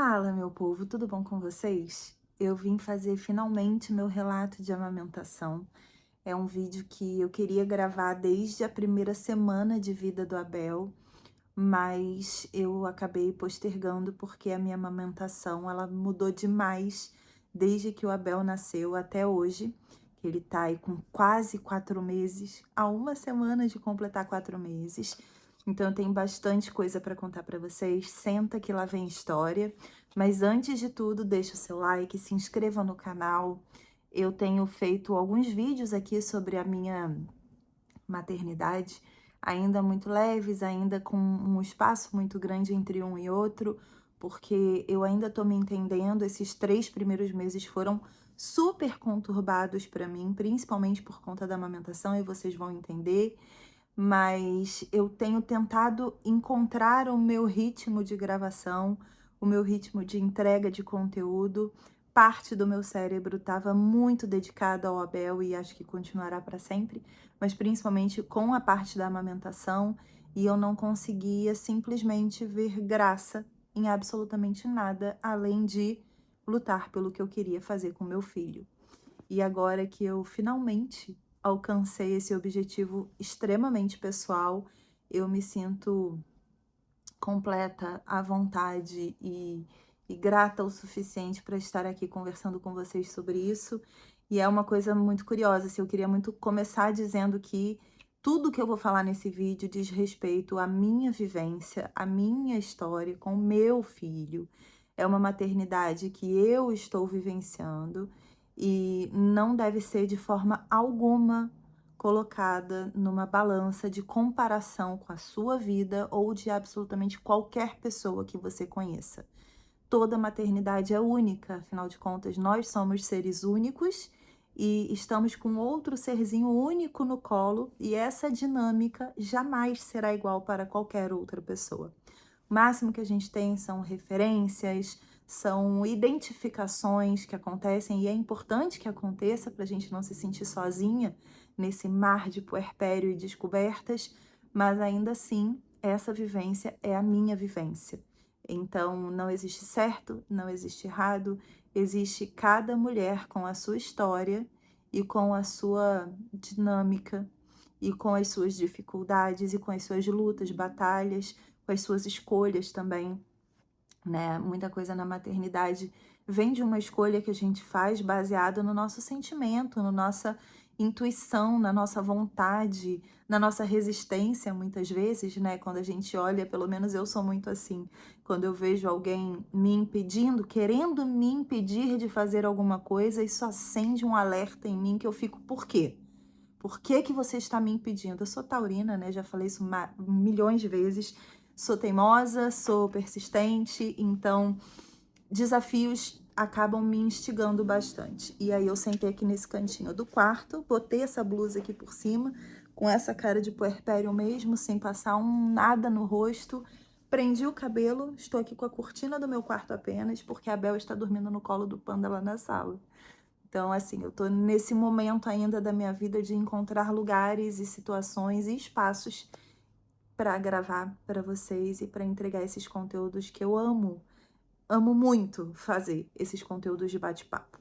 Fala, meu povo, tudo bom com vocês? Eu vim fazer finalmente meu relato de amamentação. É um vídeo que eu queria gravar desde a primeira semana de vida do Abel, mas eu acabei postergando porque a minha amamentação, ela mudou demais desde que o Abel nasceu até hoje, que ele tá aí com quase 4 meses, há uma semana de completar 4 meses. Então eu tenho bastante coisa para contar para vocês. Senta que lá vem história. Mas antes de tudo, deixa o seu like, se inscreva no canal. Eu tenho feito alguns vídeos aqui sobre a minha maternidade, ainda muito leves, ainda com um espaço muito grande entre um e outro, porque eu ainda estou me entendendo. Esses 3 primeiros meses foram super conturbados para mim, principalmente por conta da amamentação, e vocês vão entender. Mas eu tenho tentado encontrar o meu ritmo de gravação, o meu ritmo de entrega de conteúdo. Parte do meu cérebro estava muito dedicada ao Abel e acho que continuará para sempre, mas principalmente com a parte da amamentação, e eu não conseguia simplesmente ver graça em absolutamente nada, além de lutar pelo que eu queria fazer com meu filho. E agora que eu finalmente alcancei esse objetivo extremamente pessoal, eu me sinto completa, à vontade e grata o suficiente para estar aqui conversando com vocês sobre isso. E é uma coisa muito curiosa, assim, eu queria muito começar dizendo que tudo que eu vou falar nesse vídeo diz respeito à minha vivência, à minha história com o meu filho. É uma maternidade que eu estou vivenciando e não deve ser de forma alguma colocada numa balança de comparação com a sua vida ou de absolutamente qualquer pessoa que você conheça. Toda maternidade é única, afinal de contas, nós somos seres únicos e estamos com outro serzinho único no colo, e essa dinâmica jamais será igual para qualquer outra pessoa. O máximo que a gente tem são referências, são identificações que acontecem, e é importante que aconteça para a gente não se sentir sozinha nesse mar de puerpério e descobertas, mas ainda assim, essa vivência é a minha vivência. Então, não existe certo, não existe errado, existe cada mulher com a sua história e com a sua dinâmica e com as suas dificuldades e com as suas lutas, batalhas, com as suas escolhas também, né? Muita coisa na maternidade vem de uma escolha que a gente faz baseada no nosso sentimento, na nossa intuição, na nossa vontade, na nossa resistência, muitas vezes, né? Quando a gente olha, pelo menos eu sou muito assim, quando eu vejo alguém me impedindo, querendo me impedir de fazer alguma coisa, isso acende um alerta em mim que eu fico, por quê? Por que que você está me impedindo? Eu sou taurina, né? Já falei isso milhões de vezes. Sou teimosa, sou persistente, então desafios acabam me instigando bastante. E aí eu sentei aqui nesse cantinho do quarto, botei essa blusa aqui por cima, com essa cara de puerpério mesmo, sem passar nada no rosto. Prendi o cabelo, estou aqui com a cortina do meu quarto apenas, porque a Bel está dormindo no colo do panda lá na sala. Então, assim, eu tô nesse momento ainda da minha vida de encontrar lugares e situações e espaços para gravar para vocês e para entregar esses conteúdos que eu amo, amo muito fazer esses conteúdos de bate-papo.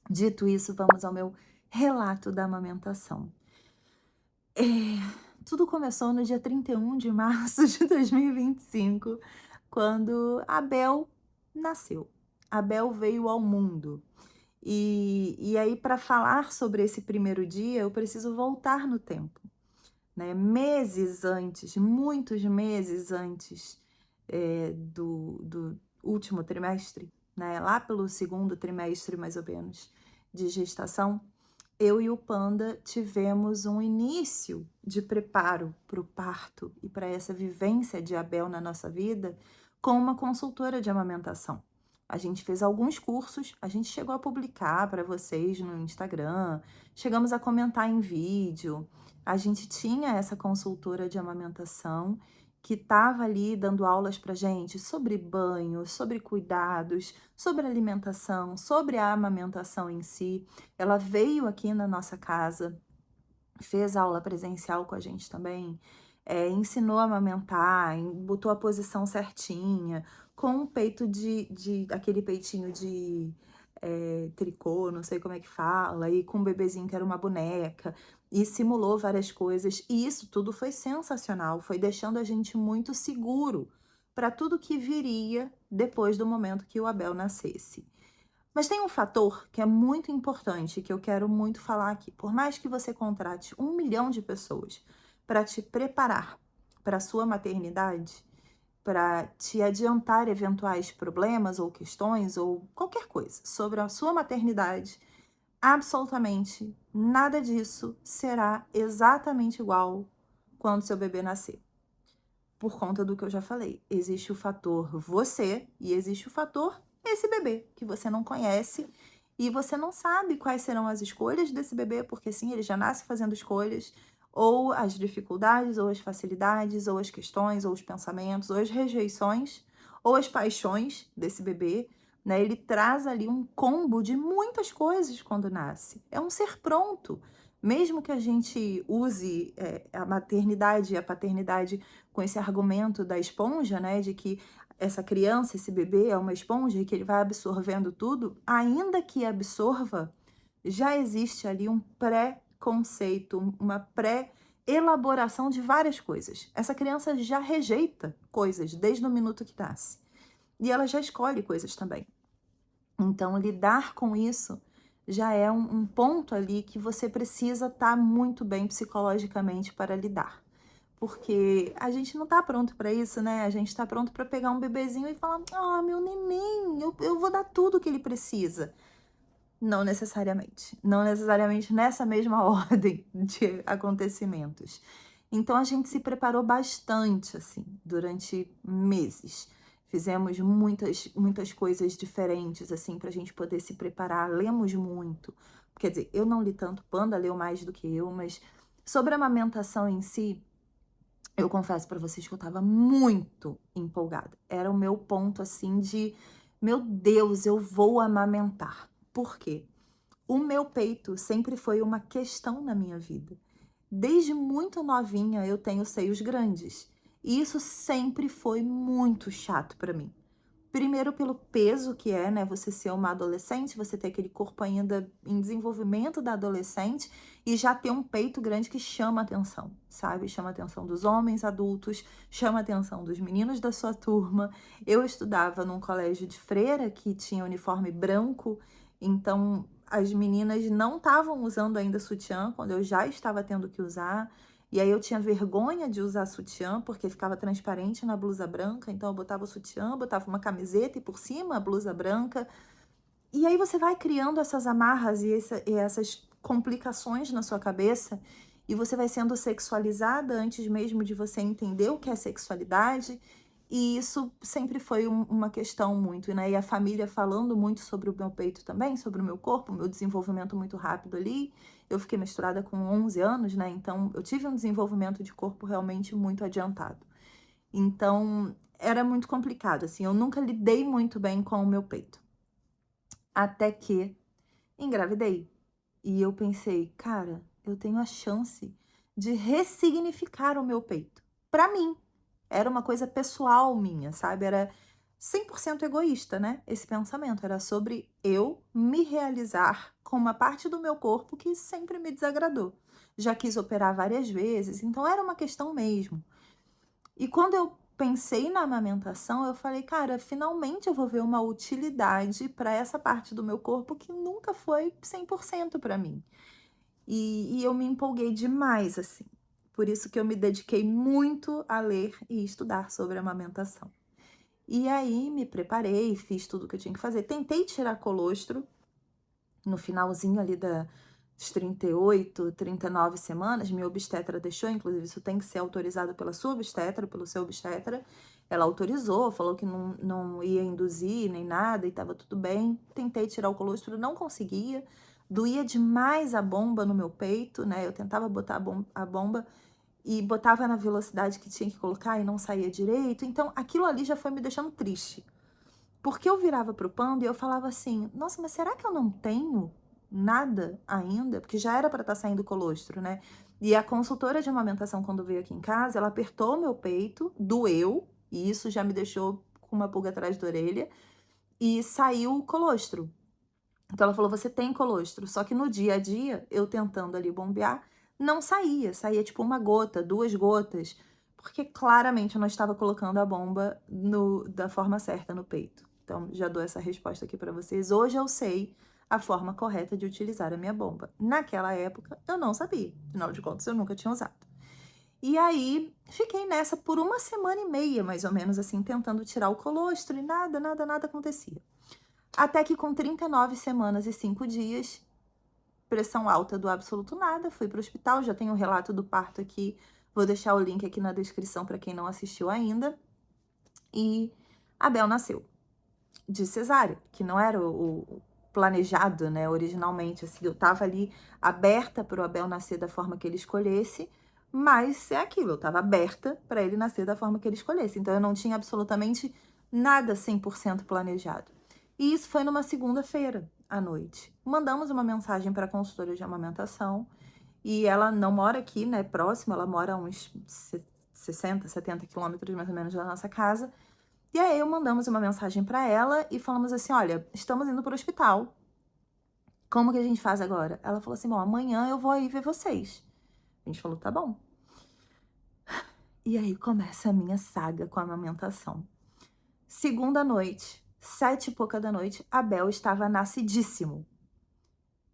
Dito isso, vamos ao meu relato da amamentação. É, tudo começou no dia 31 de março de 2025, quando a Bel nasceu. A Bel veio ao mundo. E aí, para falar sobre esse primeiro dia, eu preciso voltar no tempo, né? Meses antes, muitos meses antes do último trimestre, né? Lá pelo segundo trimestre, mais ou menos, de gestação, eu e o Panda tivemos um início de preparo para o parto e para essa vivência de Abel na nossa vida com uma consultora de amamentação. A gente fez alguns cursos, a gente chegou a publicar para vocês no Instagram, chegamos a comentar em vídeo. A gente tinha essa consultora de amamentação que estava ali dando aulas para gente sobre banho, sobre cuidados, sobre alimentação, sobre a amamentação em si. Ela veio aqui na nossa casa, fez aula presencial com a gente também. ensinou a amamentar, botou a posição certinha, com um peito aquele peitinho de tricô, não sei como é que fala, e com um bebezinho que era uma boneca, e simulou várias coisas, e isso tudo foi sensacional, foi deixando a gente muito seguro para tudo que viria depois do momento que o Abel nascesse. Mas tem um fator que é muito importante, que eu quero muito falar aqui. Por mais que você contrate 1 milhão de pessoas para te preparar para a sua maternidade, para te adiantar eventuais problemas ou questões ou qualquer coisa sobre a sua maternidade, absolutamente nada disso será exatamente igual quando seu bebê nascer. Por conta do que eu já falei, existe o fator você e existe o fator esse bebê que você não conhece e você não sabe quais serão as escolhas desse bebê, porque sim, ele já nasce fazendo escolhas, ou as dificuldades, ou as facilidades, ou as questões, ou os pensamentos, ou as rejeições, ou as paixões desse bebê, né? Ele traz ali um combo de muitas coisas quando nasce. É um ser pronto. Mesmo que a gente use a maternidade e a paternidade com esse argumento da esponja, né, de que essa criança, esse bebê é uma esponja e que ele vai absorvendo tudo, ainda que absorva, já existe ali um pré-conceito, uma pré-elaboração de várias coisas. Essa criança já rejeita coisas desde o minuto que nasce. E ela já escolhe coisas também. Então, lidar com isso já é um ponto ali que você precisa estar muito bem psicologicamente para lidar. Porque a gente não tá pronto para isso, né? A gente tá pronto para pegar um bebezinho e falar: "Ah, meu neném, eu vou dar tudo que ele precisa". Não necessariamente. Não necessariamente nessa mesma ordem de acontecimentos. Então a gente se preparou bastante, assim, durante meses. Fizemos muitas coisas diferentes, assim, para a gente poder se preparar. Lemos muito. Quer dizer, eu não li tanto, Panda leu mais do que eu, mas sobre a amamentação em si, eu confesso para vocês que eu estava muito empolgada. Era o meu ponto assim de, meu Deus, eu vou amamentar. Por quê? O meu peito sempre foi uma questão na minha vida. Desde muito novinha eu tenho seios grandes. E isso sempre foi muito chato para mim. Primeiro pelo peso que é, né, você ser uma adolescente, você ter aquele corpo ainda em desenvolvimento da adolescente e já ter um peito grande que chama atenção, sabe? Chama a atenção dos homens adultos, chama a atenção dos meninos da sua turma. Eu estudava num colégio de freira que tinha uniforme branco, então as meninas não estavam usando ainda sutiã quando eu já estava tendo que usar. E aí eu tinha vergonha de usar sutiã, porque ficava transparente na blusa branca, então eu botava o sutiã, botava uma camiseta e por cima a blusa branca. E aí você vai criando essas amarras e essas complicações na sua cabeça, e você vai sendo sexualizada antes mesmo de você entender o que é sexualidade, e isso sempre foi uma questão muito, né? E a família falando muito sobre o meu peito também, sobre o meu corpo, o meu desenvolvimento muito rápido ali. Eu fiquei menstruada com 11 anos, né? Então eu tive um desenvolvimento de corpo realmente muito adiantado. Então era muito complicado, assim, eu nunca lidei muito bem com o meu peito. Até que engravidei. E eu pensei, cara, eu tenho a chance de ressignificar o meu peito. Pra mim. Era uma coisa pessoal minha, sabe? Era 100% egoísta, né? Esse pensamento. Era sobre eu me realizar com uma parte do meu corpo que sempre me desagradou. Já quis operar várias vezes, então era uma questão mesmo. E quando eu pensei na amamentação, eu falei, cara, finalmente eu vou ver uma utilidade para essa parte do meu corpo que nunca foi 100% para mim. E eu me empolguei demais, assim. Por isso que eu me dediquei muito a ler e estudar sobre amamentação. E aí me preparei, fiz tudo o que eu tinha que fazer. Tentei tirar colostro no finalzinho ali das 38, 39 semanas. Minha obstetra deixou, inclusive isso tem que ser autorizado pela sua obstetra, pelo seu obstetra. Ela autorizou, falou que não ia induzir nem nada e estava tudo bem. Tentei tirar o colostro, não conseguia. Doía demais a bomba no meu peito, né? Eu tentava botar a bomba e botava na velocidade que tinha que colocar e não saía direito. Então, aquilo ali já foi me deixando triste. Porque eu virava pro Panda e eu falava assim: nossa, mas será que eu não tenho nada ainda? Porque já era para estar saindo colostro, né? E a consultora de amamentação, quando veio aqui em casa, ela apertou o meu peito, doeu, e isso já me deixou com uma pulga atrás da orelha, e saiu o colostro. Então ela falou: "Você tem colostro", só que no dia a dia, eu tentando ali bombear, não saía, saía tipo uma gota, 2 gotas, porque claramente eu não estava colocando a bomba da forma certa no peito. Então já dou essa resposta aqui para vocês. Hoje eu sei a forma correta de utilizar a minha bomba. Naquela época eu não sabia, afinal de contas eu nunca tinha usado. E aí fiquei nessa por 1 semana e meia, mais ou menos assim, tentando tirar o colostro e nada, nada, nada acontecia. Até que com 39 semanas e 5 dias, pressão alta do absoluto nada, fui para o hospital, já tenho o relato do parto aqui, vou deixar o link aqui na descrição para quem não assistiu ainda. E a Bel nasceu de cesárea, que não era o planejado, né, originalmente, assim, eu tava ali aberta para o Abel nascer da forma que ele escolhesse, mas é aquilo, eu tava aberta para ele nascer da forma que ele escolhesse, então eu não tinha absolutamente nada 100% planejado. E isso foi numa segunda-feira à noite. Mandamos uma mensagem para a consultora de amamentação, e ela não mora aqui, né, próximo, ela mora a uns 60, 70 quilômetros mais ou menos da nossa casa. E aí eu mandamos uma mensagem para ela e falamos assim: "Olha, estamos indo para o hospital. Como que a gente faz agora?" Ela falou assim: "Bom, amanhã eu vou aí ver vocês." A gente falou: "Tá bom." E aí começa a minha saga com a amamentação. Segunda noite, 7 e pouca da noite, a Bel estava nascidíssimo.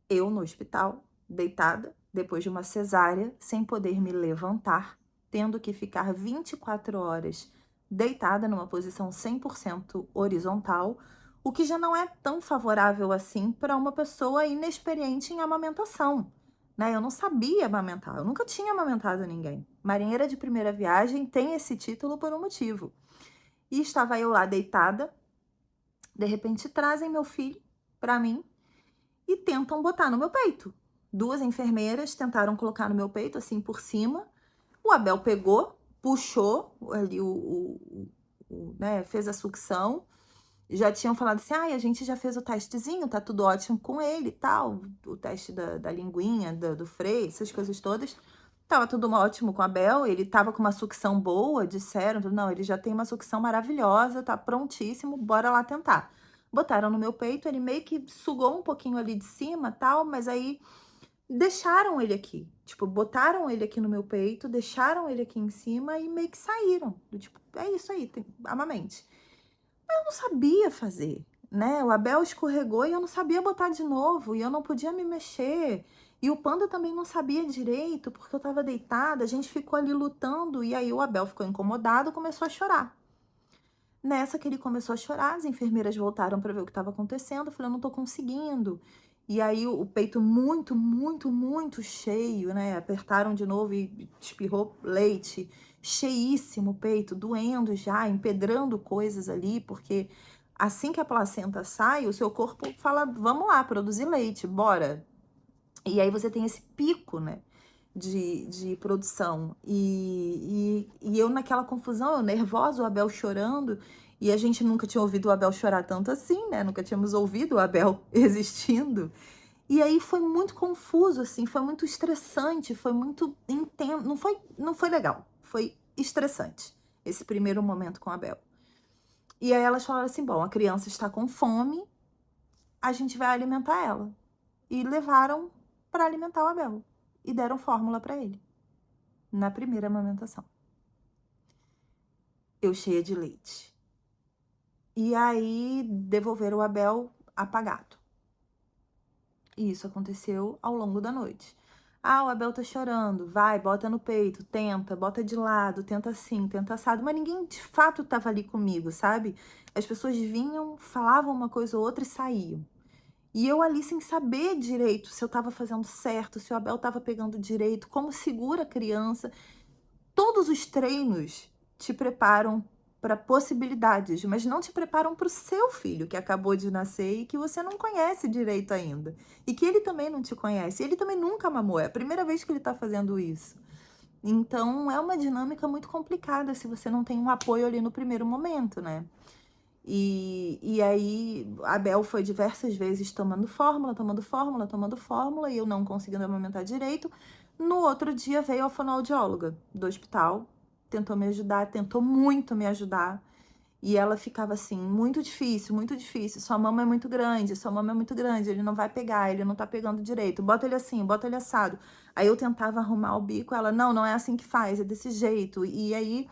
Eu no hospital, deitada, depois de uma cesárea, sem poder me levantar, tendo que ficar 24 horas deitada numa posição 100% horizontal, o que já não é tão favorável assim para uma pessoa inexperiente em amamentação, né? Eu não sabia amamentar, eu nunca tinha amamentado ninguém. Marinheira de primeira viagem tem esse título por um motivo. E estava eu lá deitada, de repente trazem meu filho para mim e tentam botar no meu peito. 2 enfermeiras tentaram colocar no meu peito, assim, por cima. O Abel pegou, puxou ali né, fez a sucção. Já tinham falado assim: "Ai, a gente já fez o testezinho, tá tudo ótimo com ele e tal", o teste da linguinha, do freio, essas coisas todas. Tava tudo ótimo com o Abel, ele tava com uma sucção boa, disseram: "Não, ele já tem uma sucção maravilhosa, tá prontíssimo, bora lá tentar". Botaram no meu peito, ele meio que sugou um pouquinho ali de cima, tal, mas aí deixaram ele aqui. Tipo, botaram ele aqui no meu peito, deixaram ele aqui em cima e meio que saíram. Do tipo: "É isso aí, amamente". Eu não sabia fazer, né, o Abel escorregou e eu não sabia botar de novo, e eu não podia me mexer, e o Panda também não sabia direito, porque eu estava deitada, a gente ficou ali lutando, e aí o Abel ficou incomodado, começou a chorar. Nessa que ele começou a chorar, as enfermeiras voltaram para ver o que estava acontecendo, eu falei: "Eu não tô conseguindo". E aí o peito muito, muito, muito cheio, né, apertaram de novo e espirrou leite, cheíssimo o peito, doendo já, empedrando coisas ali, porque assim que a placenta sai, o seu corpo fala: "Vamos lá, produzir leite, bora". E aí você tem esse pico, né, de produção. E eu naquela confusão, eu nervosa, o Abel chorando, e a gente nunca tinha ouvido o Abel chorar tanto assim, né, nunca tínhamos ouvido o Abel existindo. E aí foi muito confuso, assim, foi muito estressante, foi muito intenso, não foi legal, foi estressante, esse primeiro momento com o Abel. E aí elas falaram assim: "Bom, a criança está com fome, a gente vai alimentar ela". E levaram para alimentar o Abel, e deram fórmula para ele, na primeira amamentação. Eu cheia de leite. E aí devolveram o Abel apagado. E isso aconteceu ao longo da noite. "Ah, o Abel tá chorando", vai, bota no peito, tenta, bota de lado, tenta assim, tenta assado, mas ninguém de fato estava ali comigo, sabe? As pessoas vinham, falavam uma coisa ou outra e saíam. E eu ali sem saber direito se eu estava fazendo certo, se o Abel estava pegando direito, como segura a criança. Todos os treinos te preparam para possibilidades, mas não te preparam para o seu filho que acabou de nascer e que você não conhece direito ainda. E que ele também não te conhece. Ele também nunca mamou, é a primeira vez que ele está fazendo isso. Então é uma dinâmica muito complicada se você não tem um apoio ali no primeiro momento, né? E aí a Bel foi diversas vezes tomando fórmula, tomando fórmula, tomando fórmula, e eu não conseguindo amamentar direito. No outro dia veio a fonoaudióloga do hospital, tentou me ajudar, tentou muito me ajudar. E ela ficava assim, muito difícil, sua mama é muito grande, sua mama é muito grande, ele não vai pegar, ele não tá pegando direito, bota ele assim, bota ele assado. Aí eu tentava arrumar o bico, ela, não, não é assim que faz, é desse jeito. E aí,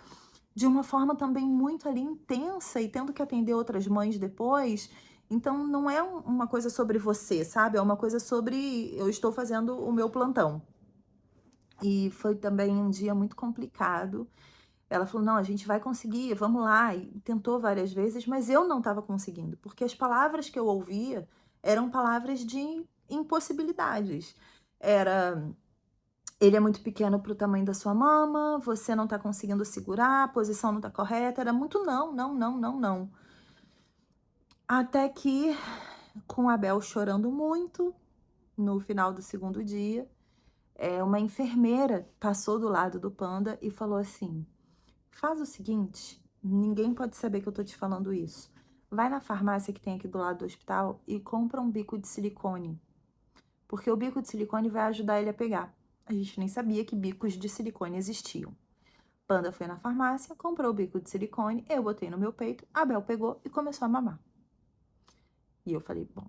de uma forma também muito ali intensa e tendo que atender outras mães depois, então não é uma coisa sobre você, sabe? É uma coisa sobre eu estou fazendo o meu plantão. E foi também um dia muito complicado. Ela falou: "Não, a gente vai conseguir, vamos lá", e tentou várias vezes, mas eu não estava conseguindo, porque as palavras que eu ouvia eram palavras de impossibilidades. Era: "Ele é muito pequeno para o tamanho da sua mama, você não está conseguindo segurar, a posição não está correta", era muito não, não, não, não, não. Até que, com a Abel chorando muito, no final do segundo dia, uma enfermeira passou do lado do Panda e falou assim: "Faz o seguinte, ninguém pode saber que eu tô te falando isso. Vai na farmácia que tem aqui do lado do hospital e compra um bico de silicone, porque o bico de silicone vai ajudar ele a pegar". A gente nem sabia que bicos de silicone existiam. Panda foi na farmácia, comprou o bico de silicone, eu botei no meu peito, a Bel pegou e começou a mamar. E eu falei: "Bom,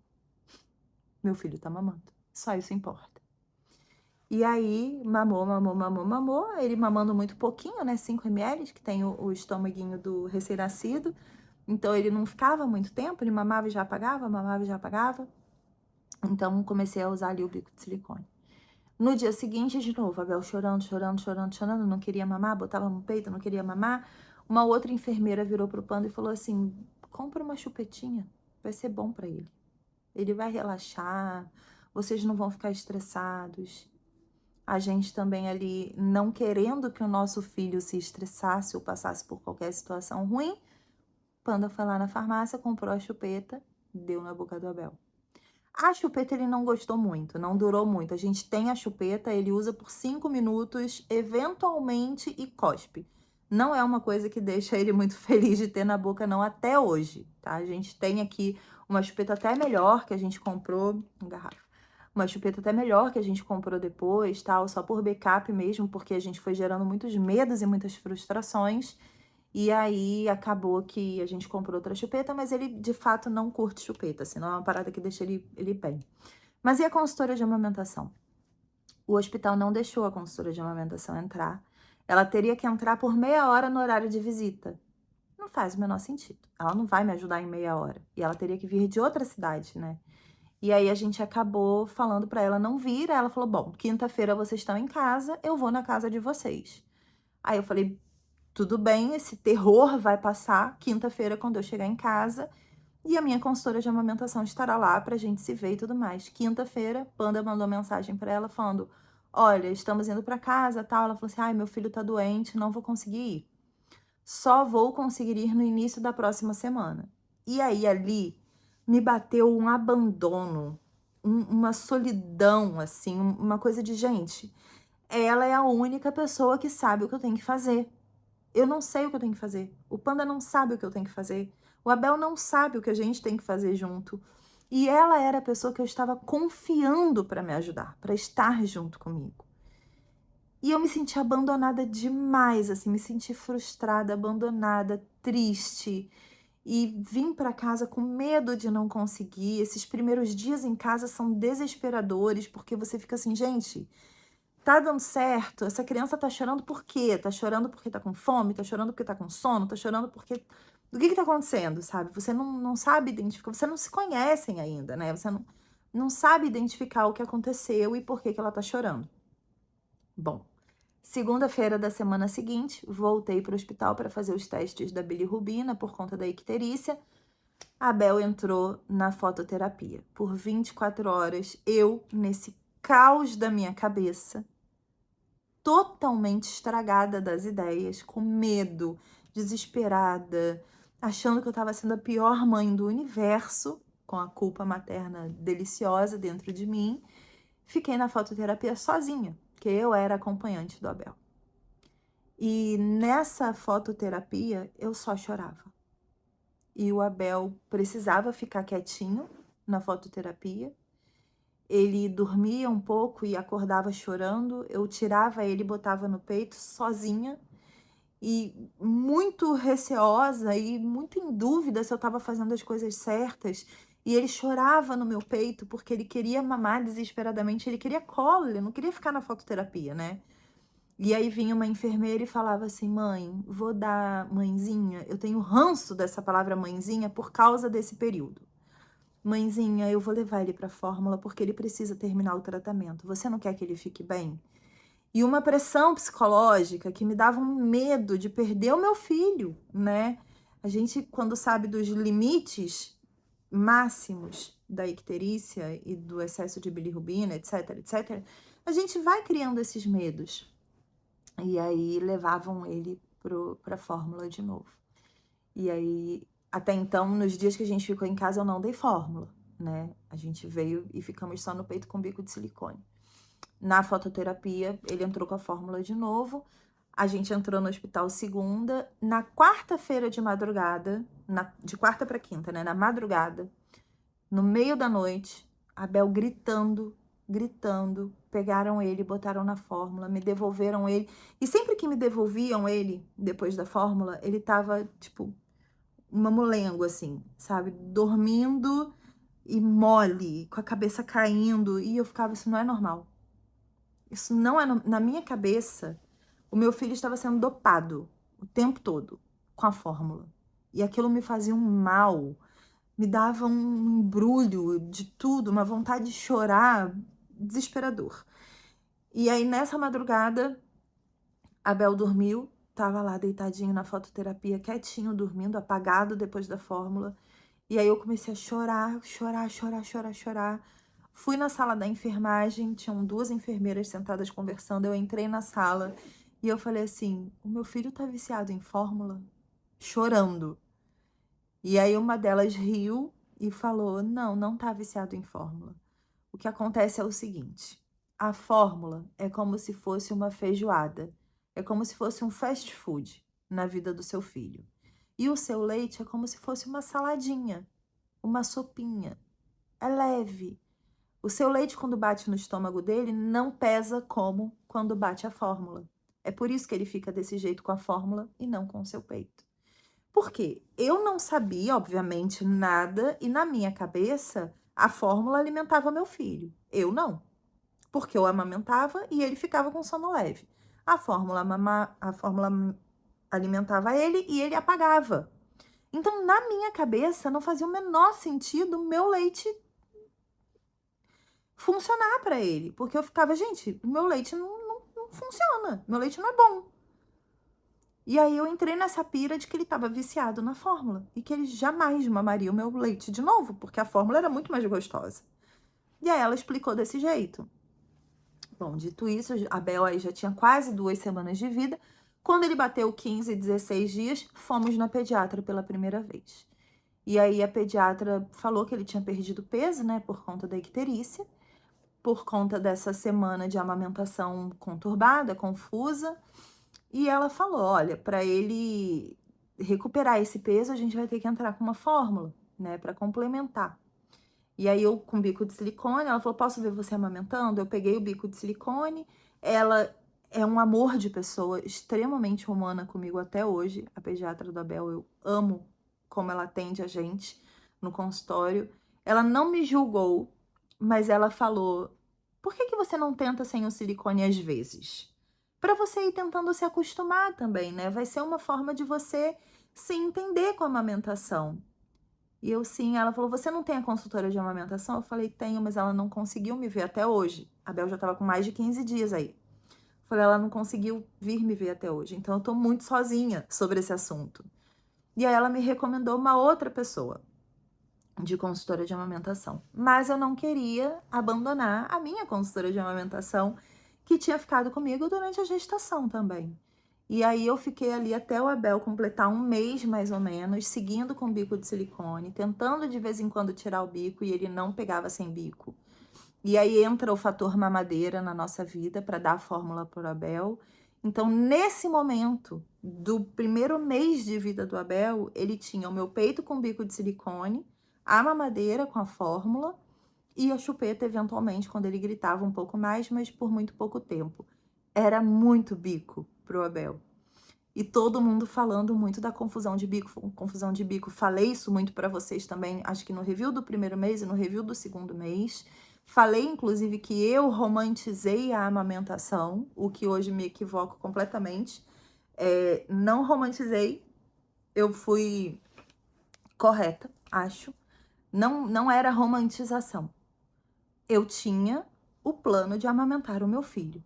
meu filho tá mamando, só isso importa". E aí, mamou, mamou, mamou, mamou, ele mamando muito pouquinho, né, 5 ml, que tem o estômaguinho do recém-nascido. Então ele não ficava muito tempo, ele mamava e já apagava, mamava e já apagava. Então comecei a usar ali o bico de silicone. No dia seguinte, de novo, a Bel chorando, chorando, chorando, chorando, não queria mamar, botava no peito, não queria mamar. Uma outra enfermeira virou pro Panda e falou assim: "Compra uma chupetinha, vai ser bom para ele. Ele vai relaxar, vocês não vão ficar estressados". A gente também ali não querendo que o nosso filho se estressasse ou passasse por qualquer situação ruim, Panda foi lá na farmácia, comprou a chupeta, deu na boca do Abel. A chupeta ele não gostou muito, não durou muito. A gente tem a chupeta, ele usa por 5 minutos, eventualmente, e cospe. Não é uma coisa que deixa ele muito feliz de ter na boca, não, até hoje, tá? A gente tem aqui uma chupeta até melhor que a gente comprou, garrafa. Uma chupeta até melhor que a gente comprou depois, tal, só por backup mesmo, porque a gente foi gerando muitos medos e muitas frustrações. E aí acabou que a gente comprou outra chupeta, mas ele de fato não curte chupeta, assim, não é uma parada que deixa ele bem. Mas e a consultora de amamentação? O hospital não deixou a consultora de amamentação entrar. Ela teria que entrar por meia hora no horário de visita. Não faz o menor sentido. Ela não vai me ajudar em meia hora. E ela teria que vir de outra cidade, né? E aí a gente acabou falando para ela não vir. Aí ela falou: "Bom, quinta-feira vocês estão em casa, eu vou na casa de vocês". Aí eu falei: "Tudo bem, esse terror vai passar quinta-feira quando eu chegar em casa e a minha consultora de amamentação estará lá pra gente se ver e tudo mais". Quinta-feira, Panda mandou mensagem pra ela falando: "Olha, estamos indo pra casa, tal". Ela falou assim: "Ai, meu filho tá doente, não vou conseguir ir. Só vou conseguir ir no início da próxima semana". E aí ali me bateu um abandono, uma solidão, assim, uma coisa de gente, ela é a única pessoa que sabe o que eu tenho que fazer. Eu não sei o que eu tenho que fazer. O Panda não sabe o que eu tenho que fazer. O Abel não sabe o que a gente tem que fazer junto. E ela era a pessoa que eu estava confiando para me ajudar, para estar junto comigo. E eu me senti abandonada demais, assim, me senti frustrada, abandonada, triste. E vim para casa com medo de não conseguir. Esses primeiros dias em casa são desesperadores, porque você fica assim, gente, tá dando certo? Essa criança tá chorando por quê? Tá chorando porque tá com fome? Tá chorando porque tá com sono? Tá chorando porque... O que que tá acontecendo, sabe? Você não sabe identificar, você não se conhecem ainda, né? Você não sabe identificar o que aconteceu e por que que ela tá chorando. Bom, segunda-feira da semana seguinte, voltei para o hospital para fazer os testes da bilirrubina por conta da icterícia. A Bel entrou na fototerapia. Por 24 horas, eu, nesse caos da minha cabeça, totalmente estragada das ideias, com medo, desesperada, achando que eu estava sendo a pior mãe do universo, com a culpa materna deliciosa dentro de mim. Fiquei na fototerapia sozinha, porque eu era acompanhante do Abel. E nessa fototerapia eu só chorava. E o Abel precisava ficar quietinho na fototerapia. ele dormia um pouco e acordava chorando, eu tirava ele e botava no peito sozinha, e muito receosa e muito em dúvida se eu estava fazendo as coisas certas. E ele chorava no meu peito porque ele queria mamar desesperadamente, ele queria colo, ele não queria ficar na fototerapia, né? E aí vinha uma enfermeira e falava assim: mãe, vou dar mãezinha. Eu tenho ranço dessa palavra mãezinha por causa desse período. Mãezinha, eu vou levar ele para a fórmula porque ele precisa terminar o tratamento. Você não quer que ele fique bem? E uma pressão psicológica que me dava um medo de perder o meu filho, né? A gente, quando sabe dos limites máximos da icterícia e do excesso de bilirrubina, etc, etc, a gente vai criando esses medos. E aí levavam ele para a fórmula de novo. E aí, até então, nos dias que a gente ficou em casa, eu não dei fórmula, né? A gente veio e ficamos só no peito com bico de silicone. Na fototerapia, ele entrou com a fórmula de novo. A gente entrou no hospital segunda. Na quarta-feira de madrugada, de quarta para quinta, né? Na madrugada, no meio da noite, a Bel gritando, pegaram ele, botaram na fórmula, me devolveram ele. E sempre que me devolviam ele, depois da fórmula, ele tava, tipo, uma molengo, assim, sabe? Dormindo e mole, com a cabeça caindo. E eu ficava, isso não é normal. Isso não é. Na minha cabeça, o meu filho estava sendo dopado o tempo todo com a fórmula. E aquilo me fazia um mal, me dava um embrulho de tudo, uma vontade de chorar desesperador. E aí, nessa madrugada, a Bel dormiu, tava lá deitadinho na fototerapia, quietinho, dormindo, apagado depois da fórmula. E aí eu comecei a chorar. Fui na sala da enfermagem, tinham duas enfermeiras sentadas conversando. Eu entrei na sala e eu falei assim: o meu filho tá viciado em fórmula? Chorando. E aí uma delas riu e falou: não, não tá viciado em fórmula. O que acontece é o seguinte: a fórmula é como se fosse uma feijoada, é como se fosse um fast food na vida do seu filho. E o seu leite é como se fosse uma saladinha, uma sopinha. É leve. O seu leite, quando bate no estômago dele, não pesa como quando bate a fórmula. É por isso que ele fica desse jeito com a fórmula e não com o seu peito. Por quê? Eu não sabia, obviamente, nada, e na minha cabeça, a fórmula alimentava meu filho. Eu não. Porque eu amamentava e ele ficava com sono leve. A fórmula alimentava ele e ele apagava. Então, na minha cabeça, não fazia o menor sentido o meu leite funcionar para ele. Porque eu ficava, gente, o meu leite não funciona. Meu leite não é bom. E aí eu entrei nessa pira de que ele estava viciado na fórmula. E que ele jamais mamaria o meu leite de novo, porque a fórmula era muito mais gostosa. E aí ela explicou desse jeito. Bom, dito isso, a Bel aí já tinha quase 2 semanas de vida. Quando ele bateu 15, 16 dias, fomos na pediatra pela primeira vez. E aí a pediatra falou que ele tinha perdido peso, né, por conta da icterícia, por conta dessa semana de amamentação conturbada, confusa. E ela falou: olha, para ele recuperar esse peso, a gente vai ter que entrar com uma fórmula, né, para complementar. E aí eu com bico de silicone, ela falou: posso ver você amamentando? Eu peguei o bico de silicone. Ela é um amor de pessoa, extremamente humana comigo até hoje. A pediatra da Bel, eu amo como ela atende a gente no consultório. Ela não me julgou, mas ela falou: por que que você não tenta sem o silicone às vezes? Para você ir tentando se acostumar também, né? Vai ser uma forma de você se entender com a amamentação. E eu sim, ela falou: você não tem a consultora de amamentação? Eu falei: tenho, mas ela não conseguiu me ver até hoje. A Bel já estava com mais de 15 dias aí. Eu falei: ela não conseguiu vir me ver até hoje. Então eu tô muito sozinha sobre esse assunto. E aí ela me recomendou uma outra pessoa de consultora de amamentação. Mas eu não queria abandonar a minha consultora de amamentação, que tinha ficado comigo durante a gestação também. E aí eu fiquei ali até o Abel completar 1 mês, mais ou menos, seguindo com bico de silicone, tentando de vez em quando tirar o bico e ele não pegava sem bico. E aí entra o fator mamadeira na nossa vida para dar a fórmula para o Abel. Então, nesse momento do primeiro mês de vida do Abel, ele tinha o meu peito com bico de silicone, a mamadeira com a fórmula e a chupeta, eventualmente, quando ele gritava um pouco mais, mas por muito pouco tempo. Era muito bico pro Abel. E todo mundo falando muito da confusão de bico, confusão de bico. Falei isso muito para vocês também, acho que no review do primeiro mês e no review do segundo mês. Falei, inclusive, que eu romantizei a amamentação, o que hoje me equivoco completamente. Não romantizei, eu fui correta, acho. Não era romantização. Eu tinha o plano de amamentar o meu filho.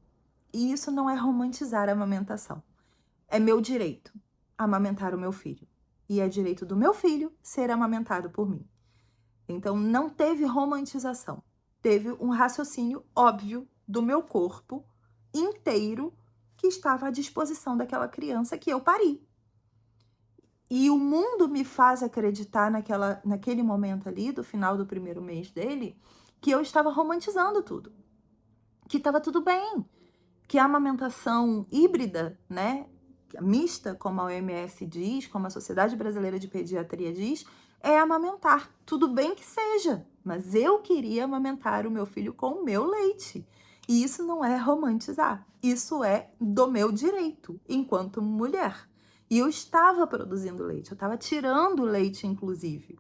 E isso não é romantizar a amamentação. É meu direito amamentar o meu filho. E é direito do meu filho ser amamentado por mim. Então, não teve romantização. Teve um raciocínio óbvio do meu corpo inteiro que estava à disposição daquela criança que eu pari. E o mundo me faz acreditar naquele momento ali, do final do primeiro mês dele, que eu estava romantizando tudo. Que estava tudo bem. Que a amamentação híbrida, né, mista, como a OMS diz, como a Sociedade Brasileira de Pediatria diz, é amamentar. Tudo bem que seja, mas eu queria amamentar o meu filho com o meu leite. E isso não é romantizar, isso é do meu direito, enquanto mulher. E eu estava produzindo leite, eu estava tirando leite, inclusive.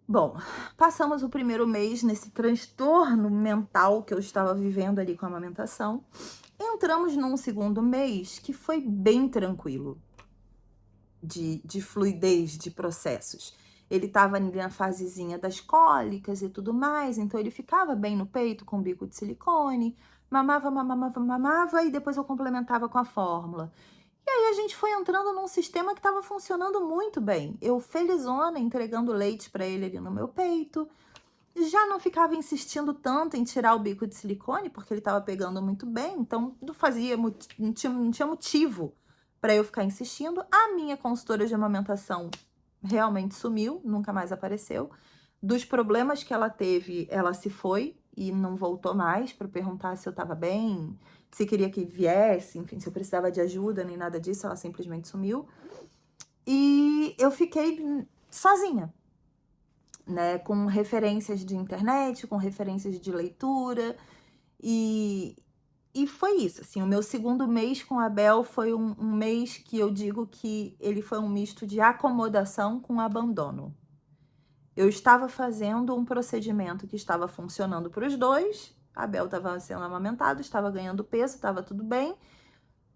Bom, passamos o primeiro mês nesse transtorno mental que eu estava vivendo ali com a amamentação. Entramos num segundo mês que foi bem tranquilo de fluidez de processos. Ele estava ali na fasezinha das cólicas e tudo mais, então ele ficava bem no peito com bico de silicone, mamava, mamava, mamava e depois eu complementava com a fórmula. E aí a gente foi entrando num sistema que estava funcionando muito bem. Eu felizona entregando leite para ele ali no meu peito. Já não ficava insistindo tanto em tirar o bico de silicone, porque ele estava pegando muito bem, então não tinha motivo para eu ficar insistindo. A minha consultora de amamentação realmente sumiu, nunca mais apareceu. Dos problemas que ela teve, ela se foi e não voltou mais para perguntar se eu estava bem, se queria que viesse, enfim, se eu precisava de ajuda, nem nada disso, ela simplesmente sumiu. E eu fiquei sozinha, né, com referências de internet, com referências de leitura, e foi isso, assim, o meu segundo mês com a Bel foi um mês que eu digo que ele foi um misto de acomodação com abandono. Eu estava fazendo um procedimento que estava funcionando para os dois, a Bel estava sendo amamentada, estava ganhando peso, estava tudo bem,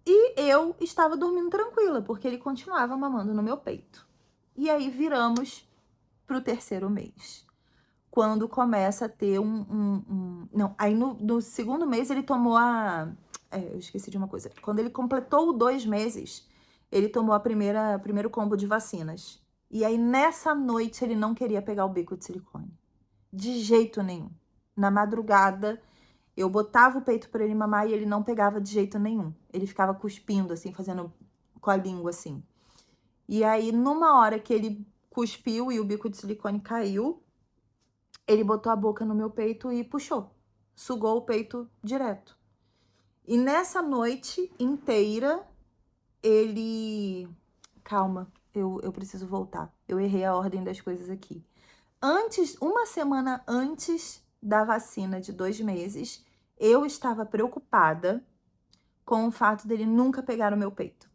e eu estava dormindo tranquila, porque ele continuava mamando no meu peito. E aí viramos para o terceiro mês, quando começa a ter Não, aí no segundo mês ele tomou eu esqueci de uma coisa. Quando ele completou 2 meses, ele tomou primeiro combo de vacinas. E aí, nessa noite, ele não queria pegar o bico de silicone. De jeito nenhum. Na madrugada, eu botava o peito para ele mamar e ele não pegava de jeito nenhum. Ele ficava cuspindo, assim, fazendo com a língua, assim. E aí, numa hora que ele cuspiu e o bico de silicone caiu, ele botou a boca no meu peito e puxou. Sugou o peito direto. E nessa noite inteira, ele... Calma, eu preciso voltar. Eu errei a ordem das coisas aqui. Uma semana antes da vacina de 2 meses, eu estava preocupada com o fato dele nunca pegar o meu peito.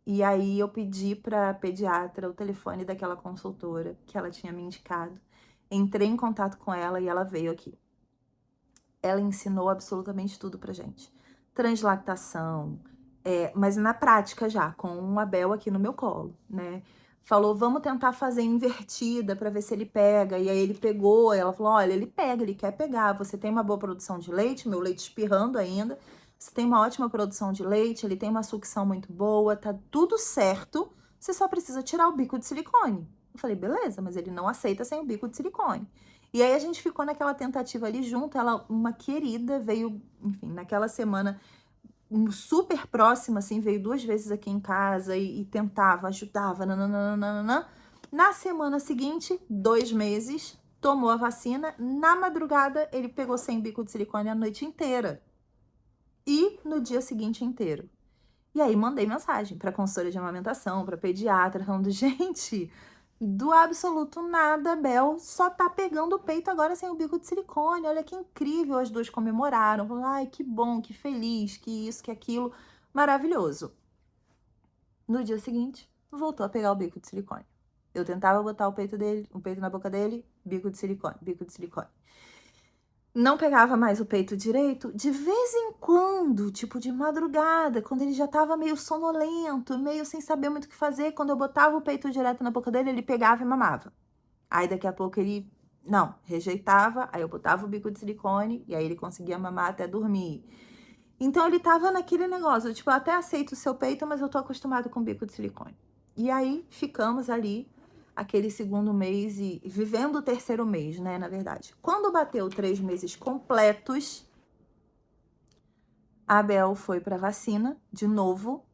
E aí eu pedi para a pediatra o telefone daquela consultora que ela tinha me indicado. Entrei em contato com ela e ela veio aqui. Ela ensinou absolutamente tudo pra gente. Translactação, mas na prática já, com um Abel aqui no meu colo, né? Falou, vamos tentar fazer invertida para ver se ele pega. E aí ele pegou, ela falou, olha, ele pega, ele quer pegar. Você tem uma boa produção de leite, meu leite espirrando ainda. Você tem uma ótima produção de leite, ele tem uma sucção muito boa, tá tudo certo. Você só precisa tirar o bico de silicone. Eu falei, beleza, mas ele não aceita sem o bico de silicone. E aí a gente ficou naquela tentativa ali junto, ela, uma querida, veio, enfim, naquela semana super próxima, assim, veio 2 vezes aqui em casa e tentava, ajudava, nananana. Na semana seguinte, 2 meses, tomou a vacina, na madrugada ele pegou sem bico de silicone a noite inteira. E no dia seguinte inteiro. E aí mandei mensagem para consultora de amamentação, para pediatra, falando, gente, Do absoluto nada, a Bel só tá pegando o peito agora sem o bico de silicone. Olha que incrível, as duas comemoraram. Falaram, ai, que bom, que feliz, que isso, que aquilo. Maravilhoso. No dia seguinte, voltou a pegar o bico de silicone. Eu tentava botar o peito na boca dele, bico de silicone, bico de silicone. Não pegava mais o peito direito, de vez em quando, tipo de madrugada, quando ele já tava meio sonolento, meio sem saber muito o que fazer, quando eu botava o peito direto na boca dele, ele pegava e mamava. Aí daqui a pouco ele, não, rejeitava, aí eu botava o bico de silicone e aí ele conseguia mamar até dormir. Então ele tava naquele negócio, tipo, eu até aceito o seu peito, mas eu tô acostumado com bico de silicone. E aí ficamos ali aquele segundo mês e vivendo o terceiro mês, né, na verdade. Quando bateu 3 meses completos, a Bel foi pra vacina de novo.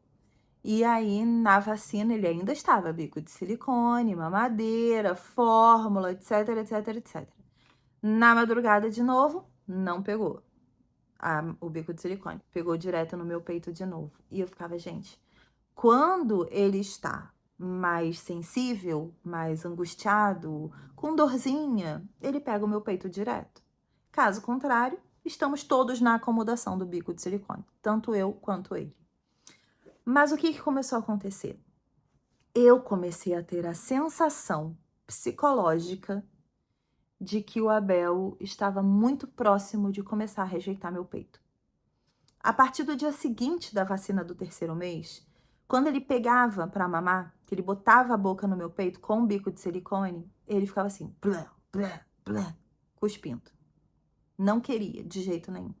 E aí, na vacina, ele ainda estava bico de silicone, mamadeira, fórmula, etc, etc, etc. Na madrugada, de novo, não pegou o bico de silicone. Pegou direto no meu peito de novo. E eu ficava, gente, quando ele está mais sensível, mais angustiado, com dorzinha, ele pega o meu peito direto. Caso contrário, estamos todos na acomodação do bico de silicone, tanto eu quanto ele. Mas o que começou a acontecer? Eu comecei a ter a sensação psicológica de que o Abel estava muito próximo de começar a rejeitar meu peito. A partir do dia seguinte da vacina do terceiro mês, quando ele pegava para mamar, que ele botava a boca no meu peito com um bico de silicone, ele ficava assim, blá, blá, blá, cuspindo. Não queria, de jeito nenhum.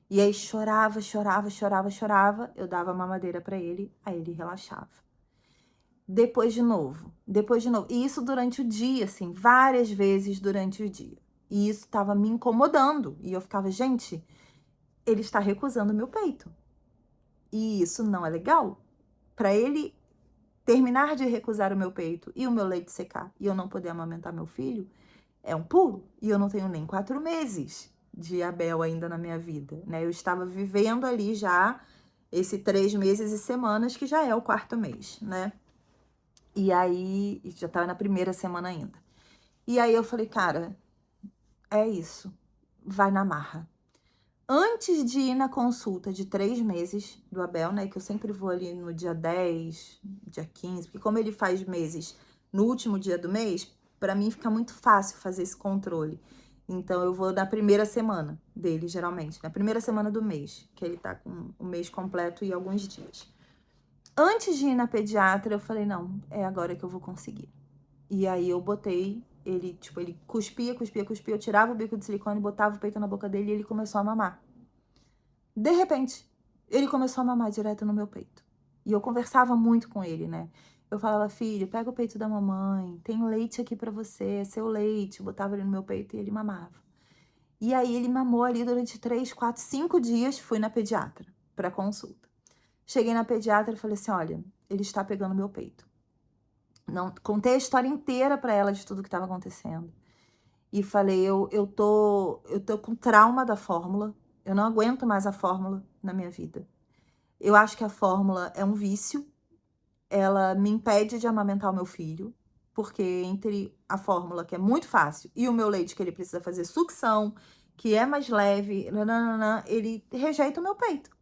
E aí chorava, chorava, chorava, chorava, eu dava mamadeira para ele, aí ele relaxava. Depois de novo, depois de novo. E isso durante o dia, assim, várias vezes durante o dia. E isso estava me incomodando. E eu ficava, gente, ele está recusando meu peito. E isso não é legal. Para ele terminar de recusar o meu peito e o meu leite secar e eu não poder amamentar meu filho, é um pulo. E eu não tenho nem 4 meses de Abel ainda na minha vida, né? Eu estava vivendo ali já esse 3 meses e semanas, que já é o 4º mês, né? E aí, já tava na primeira semana ainda. E aí eu falei, cara, é isso, vai na marra. Antes de ir na consulta de 3 meses do Abel, né, que eu sempre vou ali no dia 10, dia 15, porque como ele faz meses no último dia do mês, pra mim fica muito fácil fazer esse controle. Então eu vou na primeira semana dele, geralmente, na primeira semana do mês, que ele tá com o mês completo e alguns dias. Antes de ir na pediatra, eu falei, não, é agora que eu vou conseguir. E aí eu botei, ele, tipo, ele cuspia, cuspia, cuspia, eu tirava o bico de silicone, botava o peito na boca dele e ele começou a mamar. De repente, ele começou a mamar direto no meu peito. E eu conversava muito com ele, né? Eu falava, filho, pega o peito da mamãe, tem leite aqui pra você, é seu leite. Eu botava ele no meu peito e ele mamava. E aí ele mamou ali durante 3, 4, 5 dias, fui na pediatra pra consulta. Cheguei na pediatra e falei assim, olha, ele está pegando meu peito. Não, contei a história inteira para ela de tudo que estava acontecendo. E falei, eu tô com trauma da fórmula, eu não aguento mais a fórmula na minha vida. Eu acho que a fórmula é um vício, ela me impede de amamentar o meu filho, porque entre a fórmula, que é muito fácil, e o meu leite, que ele precisa fazer sucção, que é mais leve, nananana, ele rejeita o meu peito.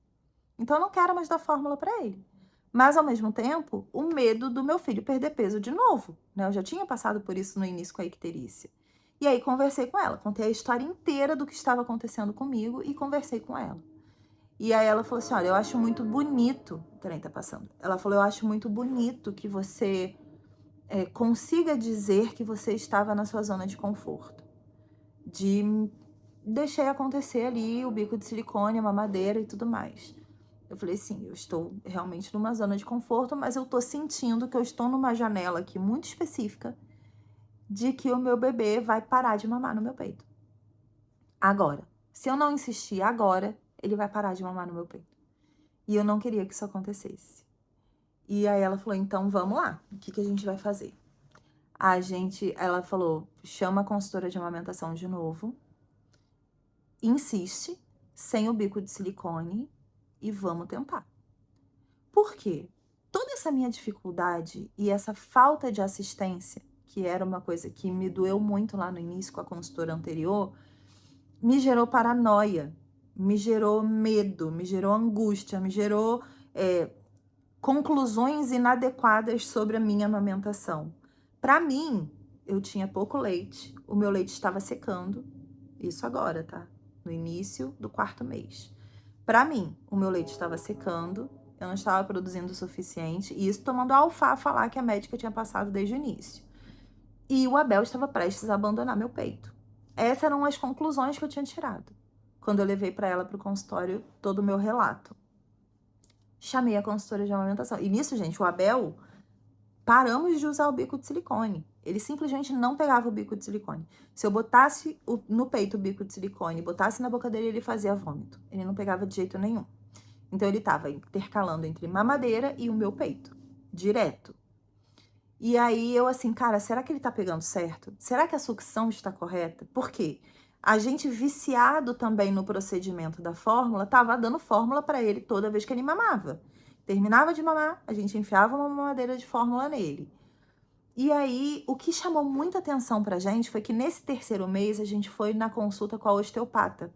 Então eu não quero mais dar fórmula para ele. Mas, ao mesmo tempo, o medo do meu filho perder peso de novo, né? Eu já tinha passado por isso no início com a icterícia. E aí, conversei com ela, contei a história inteira do que estava acontecendo comigo e conversei com ela. E aí, ela falou assim, olha, eu acho muito bonito... O trem tá passando. Ela falou, eu acho muito bonito que você consiga dizer que você estava na sua zona de conforto. Deixei acontecer ali o bico de silicone, a mamadeira e tudo mais. Eu falei, sim, eu estou realmente numa zona de conforto, mas eu tô sentindo que eu estou numa janela aqui muito específica de que o meu bebê vai parar de mamar no meu peito. Agora, se eu não insistir agora, ele vai parar de mamar no meu peito. E eu não queria que isso acontecesse. E aí ela falou, então vamos lá, o que a gente vai fazer? Ela falou, chama a consultora de amamentação de novo, insiste, sem o bico de silicone, e vamos tentar. Por quê? Toda essa minha dificuldade e essa falta de assistência que era uma coisa que me doeu muito lá no início com a consultora anterior, me gerou paranoia, me gerou medo, me gerou angústia, me gerou conclusões inadequadas sobre a minha amamentação. Para mim, eu tinha pouco leite, o meu leite estava secando, isso agora, tá? No início do 4º mês. Para mim, o meu leite estava secando, eu não estava produzindo o suficiente, e isso tomando a alfafa lá que a médica tinha passado desde o início. E o Abel estava prestes a abandonar meu peito. Essas eram as conclusões que eu tinha tirado quando eu levei para ela para o consultório todo o meu relato. Chamei a consultora de amamentação. E nisso, gente, o Abel, paramos de usar o bico de silicone. Ele simplesmente não pegava o bico de silicone. Se eu botasse no peito o bico de silicone, botasse na boca dele, ele fazia vômito. Ele não pegava de jeito nenhum. Então, ele estava intercalando entre mamadeira e o meu peito, direto. E aí, eu assim, cara, será que ele tá pegando certo? Será que a sucção está correta? Por quê? A gente, viciado também no procedimento da fórmula, tava dando fórmula para ele toda vez que ele mamava. Terminava de mamar, a gente enfiava uma mamadeira de fórmula nele. E aí, o que chamou muita atenção pra gente foi que nesse 3º mês, a gente foi na consulta com a osteopata.